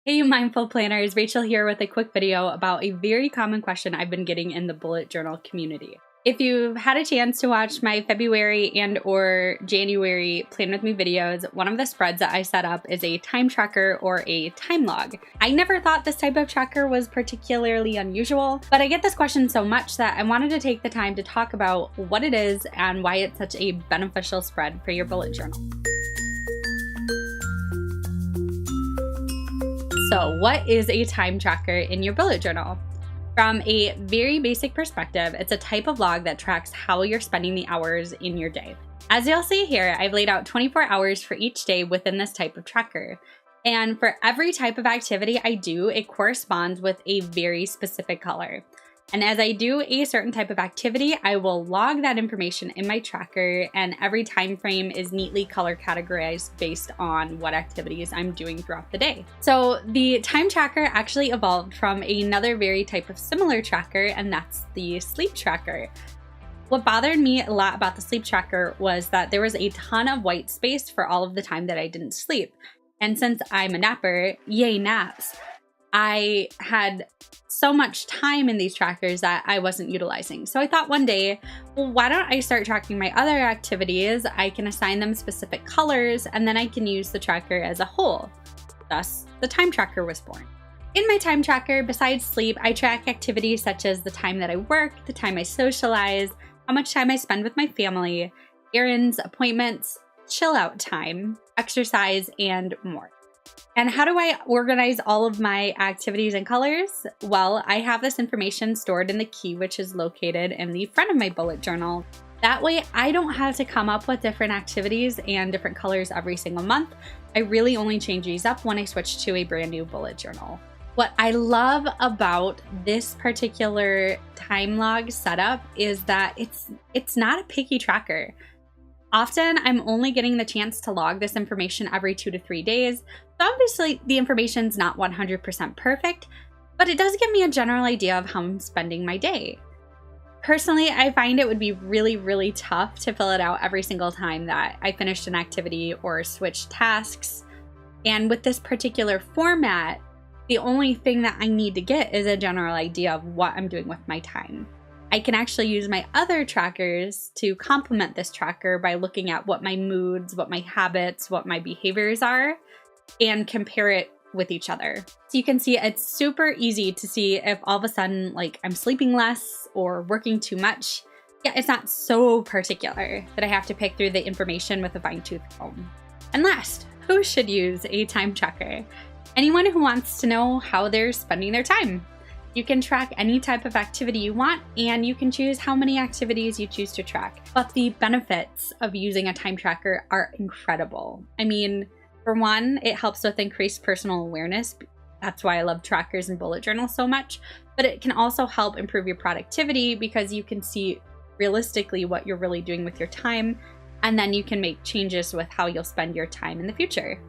Hey mindful planners, Rachel here with a quick video about a very common question I've been getting in the bullet journal community. If you've had a chance to watch my February and or January Plan With Me videos, one of the spreads that I set up is a time tracker or a time log. I never thought this type of tracker was particularly unusual, but I get this question so much that I wanted to take the time to talk about what it is and why it's such a beneficial spread for your bullet journal. So what is a time tracker in your bullet journal? From a very basic perspective, it's a type of log that tracks how you're spending the hours in your day. As you'll see here, I've laid out 24 hours for each day within this type of tracker. And for every type of activity I do, it corresponds with a very specific color. And as I do a certain type of activity, I will log that information in my tracker, and every time frame is neatly color categorized based on what activities I'm doing throughout the day. So the time tracker actually evolved from another very type of similar tracker, and that's the sleep tracker. What bothered me a lot about the sleep tracker was that there was a ton of white space for all of the time that I didn't sleep. And since I'm a napper, yay naps, I had so much time in these trackers that I wasn't utilizing. So I thought one day, well, why don't I start tracking my other activities? I can assign them specific colors, and then I can use the tracker as a whole. Thus, the time tracker was born. In my time tracker, besides sleep, I track activities such as the time that I work, the time I socialize, how much time I spend with my family, errands, appointments, chill out time, exercise, and more. And how do I organize all of my activities and colors? Well, I have this information stored in the key, which is located in the front of my bullet journal. That way, I don't have to come up with different activities and different colors every single month. I really only change these up when I switch to a brand new bullet journal. What I love about this particular time log setup is that it's not a picky tracker. Often, I'm only getting the chance to log this information every 2 to 3 days. So obviously, the information's not 100% perfect, but it does give me a general idea of how I'm spending my day. Personally, I find it would be really tough to fill it out every single time that I finished an activity or switched tasks. And with this particular format, the only thing that I need to get is a general idea of what I'm doing with my time. I can actually use my other trackers to complement this tracker by looking at what my moods, what my habits, what my behaviors are, and compare it with each other. So you can see it's super easy to see if all of a sudden, like, I'm sleeping less or working too much. Yeah, it's not so particular that I have to pick through the information with a fine-tooth comb. And last, who should use a time tracker? Anyone who wants to know how they're spending their time. You can track any type of activity you want, and you can choose how many activities you choose to track. But the benefits of using a time tracker are incredible. I mean, for one, it helps with increased personal awareness. That's why I love trackers and bullet journals so much. But it can also help improve your productivity because you can see realistically what you're really doing with your time, and then you can make changes with how you'll spend your time in the future.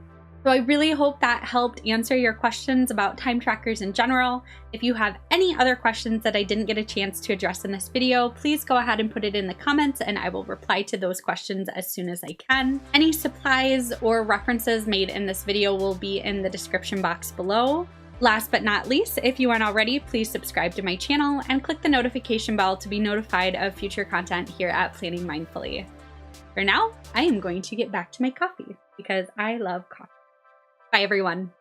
So I really hope that helped answer your questions about time trackers in general. If you have any other questions that I didn't get a chance to address in this video, please go ahead and put it in the comments and I will reply to those questions as soon as I can. Any supplies or references made in this video will be in the description box below. Last but not least, if you aren't already, please subscribe to my channel and click the notification bell to be notified of future content here at Planning Mindfully. For now, I am going to get back to my coffee because I love coffee. Bye, everyone.